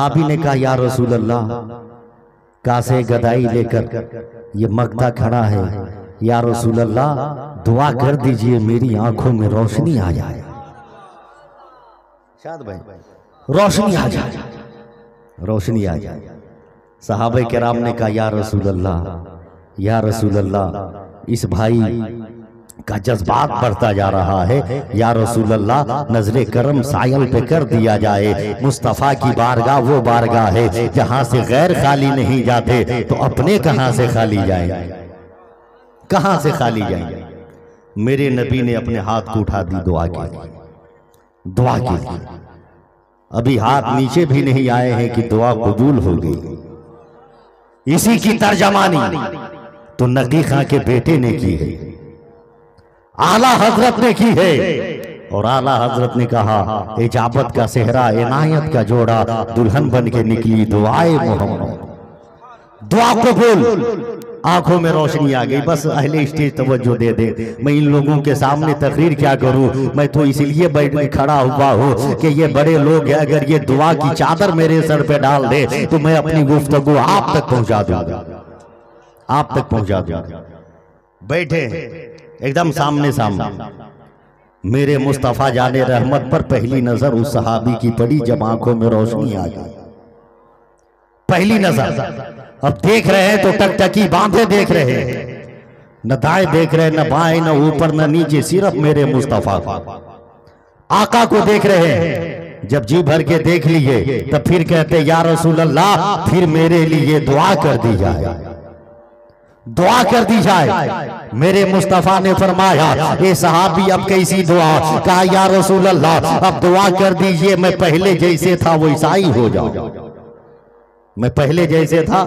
साहबी ने कहा या रसूल अल्लाह, कासे गदाई लेकर ये मक्ता खड़ा है, या रसूल अल्लाह दुआ कर दीजिए मेरी आंखों में रोशनी आ जाए। शाद भाई रोशनी आ जाए, रोशनी आ जाए। सहाबे किराम ने कहा या रसूल अल्लाह, या रसूल अल्लाह इस भाई का जज्बात बढ़ता जा रहा है, या रसूल अल्लाह नजरे करम सायल पे कर दिया जाए। मुस्तफ़ा की बारगाह वो बारगाह है जहां से गैर खाली नहीं जाते, तो अपने कहां से खाली जाए, कहां से खाली जाए। मेरे नबी ने अपने हाथ को उठा दी दुआ के लिए, दुआ के लिए। अभी हाथ नीचे भी नहीं आए हैं कि दुआ कबूल हो गई। इसी की तर्जमानी तो नकी खां के बेटे ने की है, आला हजरत ने की है। और आला हजरत ने कहा इजाबत का सेहरा इनायत का जोड़ा, दुल्हन बन के निकली दुआए मोहम्मद। दुआ कबूल, आंखों में रोशनी आ गई। बस अहले स्टेज तवज्जो दे दे। मैं इन लोगों के सामने तकरीर क्या करूं, मैं तो इसलिए बैठ खड़ा हुआ हूं कि ये बड़े लोग हैं, अगर ये दुआ की चादर मेरे सर पे डाल दे तो मैं अपनी गुफ्तगू आप तक पहुंचा दूंगा, आप तक पहुंचा दूंगा। बैठे एकदम सामने सामने मेरे मुस्तफा जाने रहमत पर पहली नजर उस सहाबी की पड़ी जब आंखों में रोशनी आ गई। पहली नजर अब देख रहे हैं तो टकटकी बांधे देख रहे हैं, न दाएं देख रहे, न बाएं, न ऊपर न नीचे, सिर्फ मेरे मुस्तफा आका को देख रहे हैं। जब जी भर के देख लिए तब फिर कहते या रसूल अल्लाह फिर मेरे लिए दुआ कर दी जाए, दुआ कर दी जाए। मेरे मुस्तफा ने फरमाया ये सहाबी अब कैसी दुआ, कहा या रसूल अल्लाह अब दुआ कर दीजिए मैं पहले जैसे था वैसा ही हो जाऊं, मैं पहले जैसे था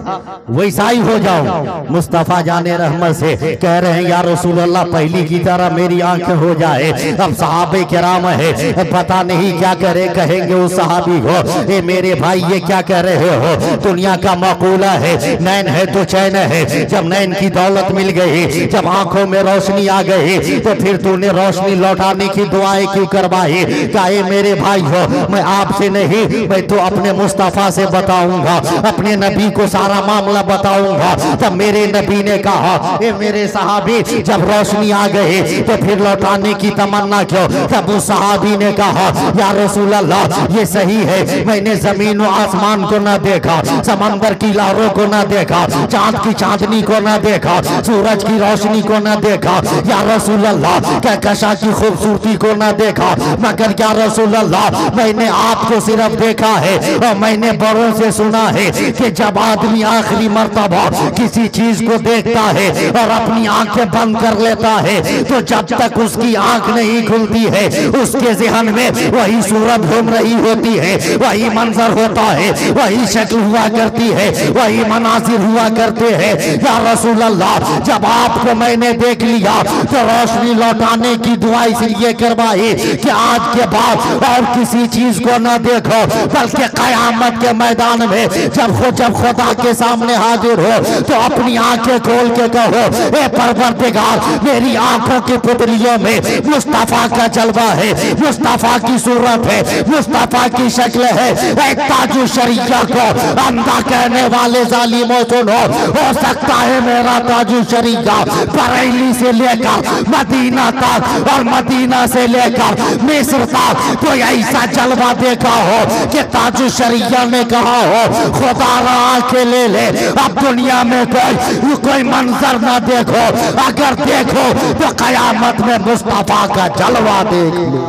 वैसा ही हो जाऊं। मुस्तफा जाने रहमत से कह रहे हैं या रसूल अल्लाह पहली की तरह मेरी आंखें हो जाए। अब सहाबे किराम है पता नहीं क्या करे, कहेंगे उस सहाबी को ए मेरे भाई ये क्या कह रहे हो, दुनिया का मकूला है नैन है तो चैन है। जब नैन की दौलत मिल गई, जब आंखों में रोशनी आ गई, तो फिर तूने रोशनी लौटाने की दुआएं क्यों करवाई। क्या मेरे भाई हो मैं आपसे नहीं, मैं तो अपने मुस्तफा से बताऊंगा, अपने नबी को सारा मामला बताऊंगा। तब मेरे नबी ने कहा ए मेरे सहाबी जब रोशनी आ गई तो फिर लौटाने की तमन्ना क्यों। तब उस सहाबी ने कहा या रसूल अल्लाह ये सही है मैंने जमीन और आसमान को ना देखा, समंदर की लहरों को ना देखा, चांद की चांदनी को ना देखा, सूरज की रोशनी को ना देखा, या रसूल अल्लाह कहकशा की खूबसूरती को ना देखा, मगर क्या रसूल अल्लाह मैंने आपको सिर्फ देखा है और मैंने बड़ों से सुना है कि जब आदमी आखिरी मर्तबा किसी चीज को देखता है और अपनी आंखें बंद कर लेता है तो जब तक उसकी आंख नहीं खुलती है उसके ज़हन में वही सूरत घूम रही होती है, वही मंजर होता है, वही शक्ल हुआ करती है, वही मनासिर हुआ करते हैं। या रसूल अल्लाह जब आपको मैंने देख लिया तो रोशनी लौटाने की दुआ इसलिए करवाई कि आज के बाद और किसी चीज को न देखो, बल्कि कयामत के मैदान में जब खुदा के सामने हाजिर हो तो अपनी आंखें खोल के कहो ए परवरदिगार मेरी आंखों की पुतलियों में मुस्तफा का जलवा है, मुस्तफा की सूरत है, मुस्तफा की शक्ल है। एक ताजु शरिया को अंधा कहने वाले जालिमों सुनो, हो सकता है मेरा ताजु शरिया बरेली से लेकर मदीना तक और मदीना से लेकर मिस्र तक कोई ऐसा जलवा देखा हो कि ताजु शरिया ने कहा हो खुदा आंखें ले ले अब दुनिया में कोई मंजर ना देखो, अगर देखो तो कयामत में मुस्तफा का जलवा देख लो।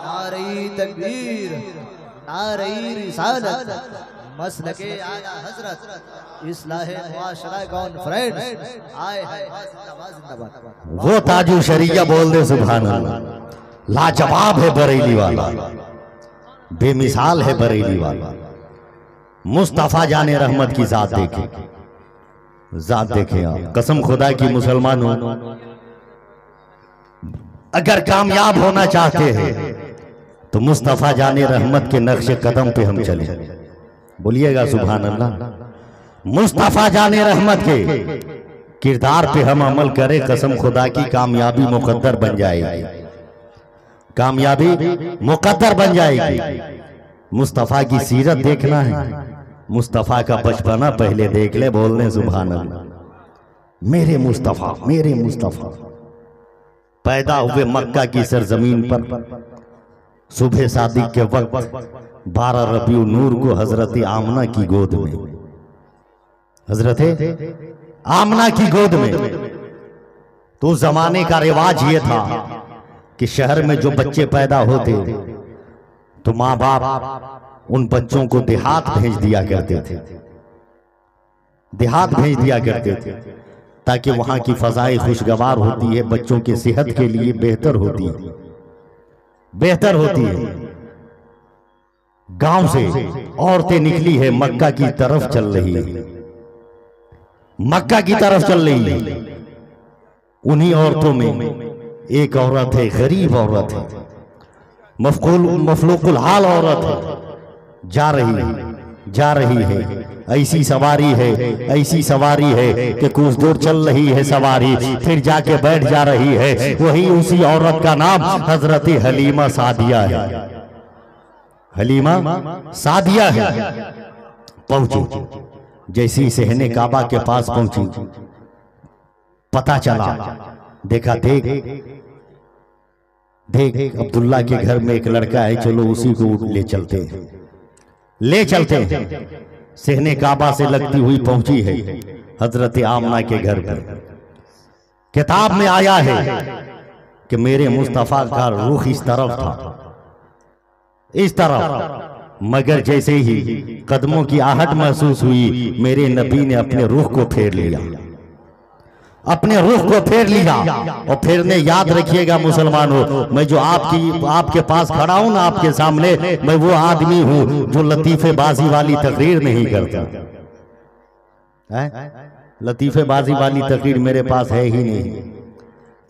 नारे तकबीर, नारे रिसालत, मसलके आला हजरत, इस्लाहे मुआशरा कॉन्फ्रेंस आए हैं जिंदाबाद। वो ताजु शरिया बोल दे सुभान अल्लाह। लाजवाब है बरेली वाला, बेमिसाल है बरेली वाला। मुस्तफा जाने रहमत की जात देखे, जात देखे आप कसम खुदा की मुसलमानों अगर कामयाब होना चाहते हैं तो मुस्तफा जाने रहमत के नक्शे कदम पे हम चले। बोलिएगा सुभान अल्लाह। मुस्तफा जाने रहमत के किरदार पे हम अमल करें, कसम खुदा की कामयाबी मुकद्दर बन जाएगी, कामयाबी मुकद्दर बन जाएगी। मुस्तफ़ा की सीरत देखना है, मुस्तफ़ा का बचपना पहले देख ले, बोलने सुभान अल्लाह। मेरे मुस्तफ़ा, मेरे मुस्तफ़ा पैदा हुए मक्का की सरजमीन पर। सुबह शादी के वक्त 12 रबीउल नूर को हजरत आमना की गोद में, हजरत आमना की गोद में। तो उस जमाने का रिवाज ये था कि शहर में जो बच्चे पैदा होते तो माँ बाप उन बच्चों को देहात भेज दिया करते थे, देहात भेज दिया करते थे, ताकि वहां की फजाएं खुशगवार होती है, बच्चों की सेहत के लिए बेहतर होती है, बेहतर होती है। गांव से औरतें निकली है, मक्का की तरफ चल रही है, मक्का की तरफ चल रही है। उन्हीं औरतों में एक औरत है, गरीब औरत है, मफलूकुल हाल औरत है, जा रही है, जा रही है। ऐसी सवारी है, ऐसी सवारी है कि कुछ दूर चल रही है सवारी, फिर जाके बैठ जा रही है। वही उसी औरत का नाम हजरत हलीमा सादिया है, हलीमा सादिया है। पहुंची, जैसी सहने काबा के पास पहुंची, पता चला, देखा, देख अब्दुल्ला के घर में एक लड़का है, चलो उसी को ले चलते हैं, ले चलते हैं। सहने काबा से लगती हुई पहुंची है हजरत आमना के घर पर। किताब में आया है कि मेरे मुस्तफा का रुख इस तरफ था, इस तरफ, मगर जैसे ही कदमों की आहट महसूस हुई, मेरे नबी ने अपने रुख को फेर लिया, अपने रुख को फेर लिया। और फेरने, याद रखिएगा मुसलमानों, मैं जो आपके पास खड़ा हूं ना, आपके सामने, मैं वो आदमी हूं जो लतीफेबाजी वाली तकरीर नहीं करता है? लतीफेबाजी वाली तकरीर मेरे पास है ही नहीं।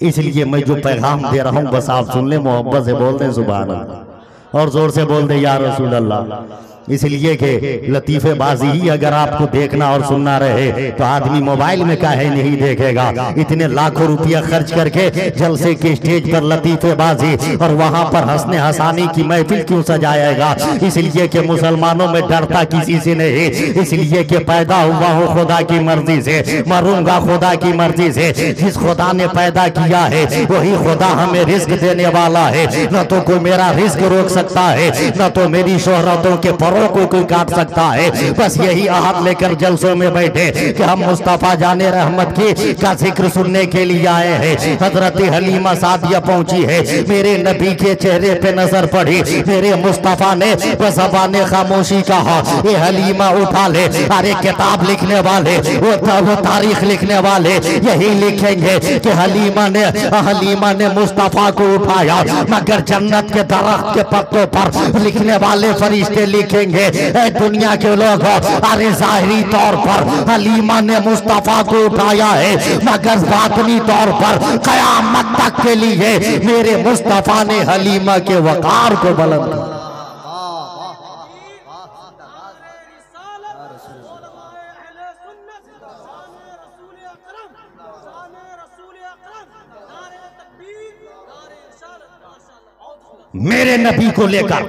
इसलिए मैं जो पैगाम दे रहा हूं बस आप सुन ले, मोहब्बत से बोल दें सुभान अल्लाह, और जोर से बोल दे या रसूल अल्लाह। इसलिए कि लतीफेबाजी ही अगर आपको देखना और सुनना रहे तो आदमी मोबाइल में काहे नहीं देखेगा। इतने लाखों रुपया खर्च करके जलसे के स्टेज पर लतीफेबाजी और वहां पर हंसने हंसाने की महफिल क्यों सजाएगा? इसलिए कि मुसलमानों में डरता किसी से नहीं, इसलिए कि पैदा हुआ हूँ खुदा की मर्जी से, मरूंगा खुदा की मर्जी से। जिस खुदा ने पैदा किया है वही खुदा हमें रिस्क देने वाला है। न तो कोई मेरा रिस्क रोक सकता है, न तो मेरी शोहरतों के को कोई काट सकता है। बस यही आहत लेकर जलसों में बैठे कि हम मुस्तफा जाने रहमत की का जिक्र सुनने के लिए आए हैं। हजरत हलीमा सादिया पहुंची है, मेरे नबी के चेहरे पे नजर पड़ी, मेरे मुस्तफा ने बस ज़बाने खामोशी कहा, ये हलीमा उठा ले। अरे किताब लिखने वाले, वो तारीख लिखने वाले यही लिखेंगे कि हलीमा ने मुस्तफा को उठाया, मगर जन्नत के दरख्त के पत्तों पर लिखने वाले फरिश्ते लिखेंगे दुनिया के लोग, अरे जाहिरी तौर पर हलीमा ने मुस्तफा को उठाया है, मगर बातनी तौर पर कयामत तक के लिए मेरे मुस्तफा ने हलीमा के वकार को बुलंद किया। मेरे नबी को लेकर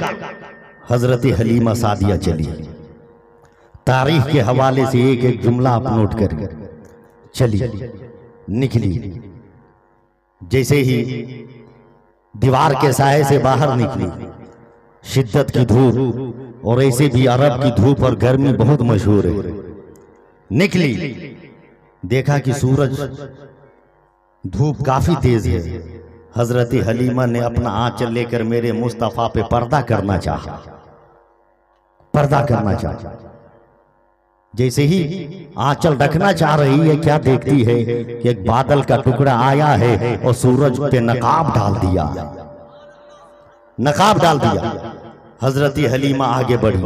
हजरत हलीमा सादिया चली। तारीख के हवाले से एक एक जुमला आप नोट करिए। चली, निकली, जैसे ही दीवार के साए से बाहर निकली, शिद्दत की धूप, और ऐसे भी अरब की धूप और गर्मी बहुत मशहूर है। निकली, देखा कि सूरज, धूप काफी तेज है। हजरत हलीमा ने अपना आंचल लेकर मेरे मुस्तफा पे पर्दा करना चाहा, पर्दा करना चाहा। जैसे ही आंचल रखना चाह रही है, क्या देखती है कि एक बादल का टुकड़ा आया है और सूरज पे नकाब डाल दिया, नकाब डाल दिया। हजरत हलीमा आगे बढ़ी,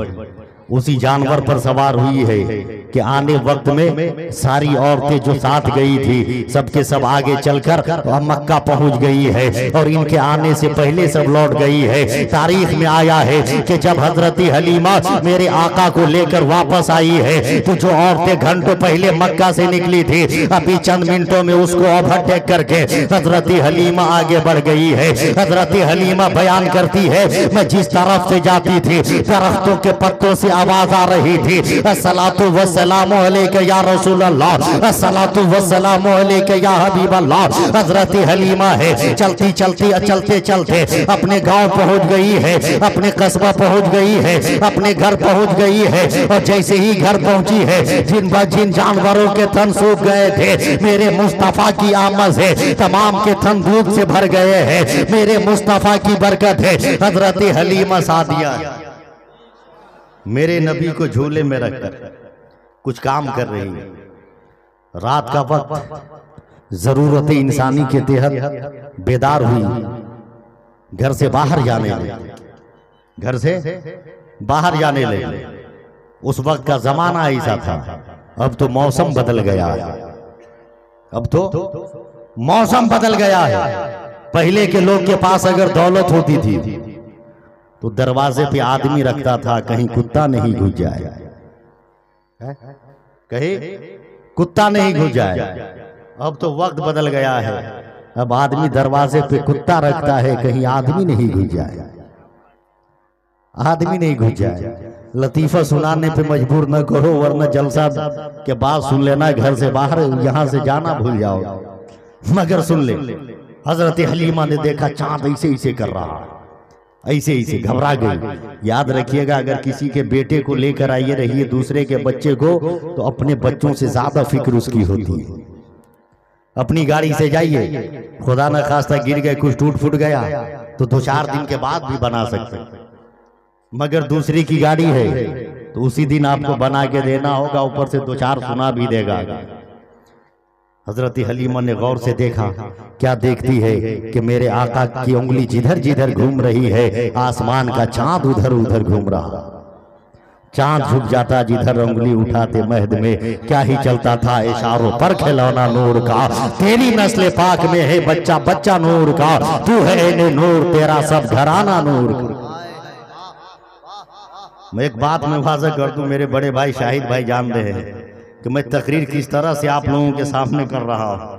उसी जानवर पर सवार हुई है कि आने वक्त में सारी औरतें जो साथ गई थी सबके सब आगे चलकर मक्का पहुंच गई है और इनके आने से पहले सब लौट गई है। तारीख में आया है कि जब हजरत हलीमा मेरे आका को लेकर वापस आई है तो जो औरतें घंटों पहले मक्का से निकली थी अभी चंद मिनटों में उसको ओवरटेक करके हजरत हलीमा आगे बढ़ गई है। हजरत हलीमा बयान करती है मैं जिस तरफ से जाती थी दरख्तों के पत्तों से आवाज आ रही थी अस्सलातु वस्सलामु अलैका या रसूल अल्लाह, अस्सलातु वस्सलामु अलैका या हबीब अल्लाह। हजरत हलीमा है चलती चलती चलते चलते अपने गांव पहुंच गई है, अपने कस्बा पहुंच गई है, अपने घर पहुंच गई है और जैसे ही घर पहुंची है जिन जानवरों के थन सूख गए थे मेरे मुस्तफा की आमद से तमाम के थन दूध से भर गए हैं। मेरे मुस्तफा की बरकत है। हजरत हलीमा सादिया मेरे नबी को झूले में रखकर कुछ काम कर रही है। रात का वक्त जरूरत इंसानी के तहत बेदार हुई, घर से बाहर जाने लगी, घर से बाहर जाने लगी। उस वक्त का जमाना ऐसा था। अब तो मौसम बदल गया है, अब तो मौसम बदल गया है। पहले के लोग के पास अगर दौलत होती थी तो दरवाजे पे आदमी रखता था कहीं कुत्ता नहीं घुस जाए, कहीं कुत्ता नहीं घुस जाए। अब तो वक्त बदल गया है, अब आदमी दरवाजे पे कुत्ता रखता है कहीं आदमी नहीं घुस जाए, आदमी नहीं घुस जाए। लतीफा सुनाने पे मजबूर न करो वरना जलसा के बाद सुन लेना, घर से बाहर यहां से जाना भूल जाओ। मगर सुन ले, हजरत हलीमा ने देखा चांद ऐसे ऐसे कर रहा, ऐसे ऐसे घबरा गई। याद रखिएगा अगर किसी के बेटे को लेकर आइए रहिए दूसरे के बच्चे को तो अपने बच्चों से ज्यादा फिक्र उसकी होती है। अपनी गाड़ी से जाइए, खुदा न खास्ता गिर गए कुछ टूट फूट गया तो 2-4 दिन के बाद भी बना सकते, मगर दूसरी की गाड़ी है तो उसी दिन आपको बना के देना होगा, ऊपर से 2-4 सुना भी देगा। हजरत हलीमा ने गौर से देखा, क्या देखती है कि मेरे आका की उंगली जिधर जिधर घूम रही है आसमान का चांद उधर उधर घूम रहा। चांद झुक जाता जिधर उंगली उठाते महद में, क्या ही चलता था इशारों पर खिलौना नूर का। तेरी नस्ल पाक में है बच्चा बच्चा नूर का, तू है ने नूर तेरा सब घराना नूर का। मैं एक बात में वाज़ह कर दूं, मेरे बड़े भाई शाहिद भाई जान रहे हैं कि मैं तकरीर किस तरह से आप लोगों के सामने कर रहा हूँ।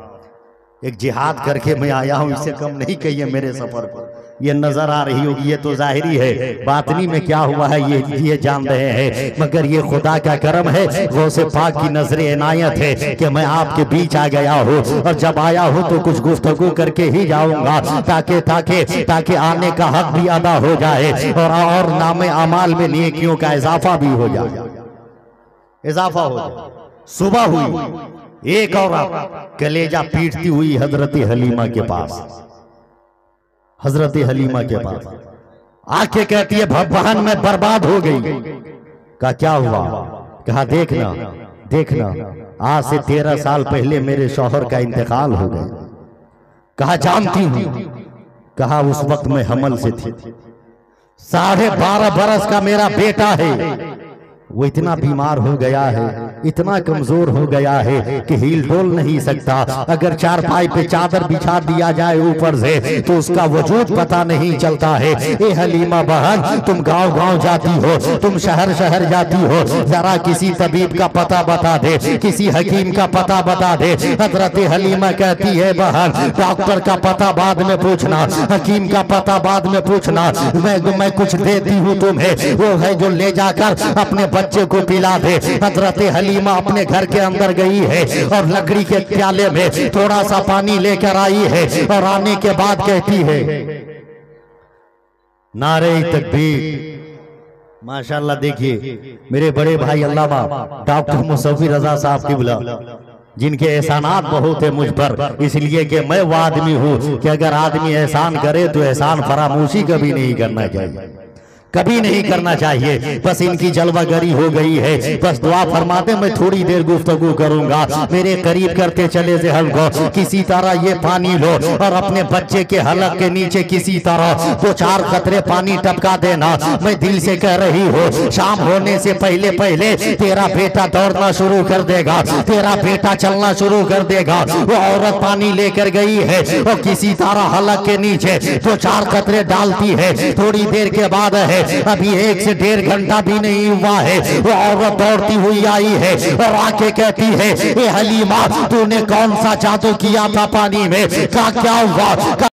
एक जिहाद करके मैं आया हूँ, इससे कम नहीं कहिए मेरे सफर पर। ये नजर आ रही होगी, ये तो जाहिरी है, बातनी में क्या हुआ है ये जान रहे हैं, मगर ये खुदा का करम है, गौसे पाक की नजर इनायत है कि मैं आपके बीच आ गया हूँ। और जब आया हूँ तो कुछ गुफ्तगू करके ही जाऊंगा ताकि आने का हक भी अदा हो जाए और नामे अमाल में नेकियों का इजाफा भी हो जाए, इजाफा हो जाए। सुबह हुई, एक औरत कलेजा पीटती हुई हजरत हलीमा के पास, हजरत हलीमा के पास आके कहती है बहन मैं बर्बाद हो गई। कहा क्या हुआ? कहा देखना देखना आज से 13 साल पहले मेरे शौहर का इंतकाल हो गया। कहा जानती हूं। कहा उस वक्त मैं हमल से थी, 12.5 बरस का मेरा बेटा है, वो इतना बीमार हो गया है, इतना कमजोर हो गया है कि हिल डोल नहीं सकता। अगर चारपाई पे चादर बिछा दिया जाए ऊपर से तो उसका वजूद पता नहीं चलता है। ए हलीमा बहन, तुम गांव गांव जाती हो, तुम शहर शहर जाती हो, जरा किसी तबीब का पता बता दे, किसी हकीम का पता बता दे। हजरत हलीमा कहती है बहन डॉक्टर का पता बाद में पूछना, हकीम का पता बाद में पूछना, मैं कुछ देती हूँ तुम्हें, वो है जो ले जाकर अपने बच्चे को पिला दे। हजरत हलीमा अपने घर के अंदर गई है और लकड़ी के प्याले में थोड़ा सा पानी लेकर आई है और आने के बाद कहती है नारे तकबीर। माशाल्लाह देखिए मेरे बड़े भाई अल्लामा डॉक्टर मुसव्विर रजा साहब किबला, जिनके एहसानात बहुत है मुझ पर, इसलिए कि मैं वो आदमी हूँ कि अगर आदमी एहसान करे तो एहसान फरामोशी कभी नहीं करना चाहिए। कभी नहीं करना चाहिए। बस इनकी जलवागरी हो गई है। बस दुआ फरमाते, मैं थोड़ी देर गुफ्तगू करूंगा। मेरे करीब करते चले से हमको किसी तरह ये पानी लो और अपने बच्चे के हलक के नीचे किसी तरह 2-4 कतरे पानी टपका देना। मैं दिल से कह रही हूँ, शाम होने से पहले पहले तेरा बेटा दौड़ना शुरू कर देगा, तेरा बेटा चलना शुरू कर देगा। वो औरत पानी लेकर गई है और किसी तरह हलक के नीचे 2-4 कतरे डालती है। थोड़ी देर के बाद है, अभी 1 से 1.5 घंटा भी नहीं हुआ है, वो औरत दौड़ती हुई आई है और आके कहती है, ए हलीमा, तूने कौन सा जादू किया था पानी में? क्या हुआ?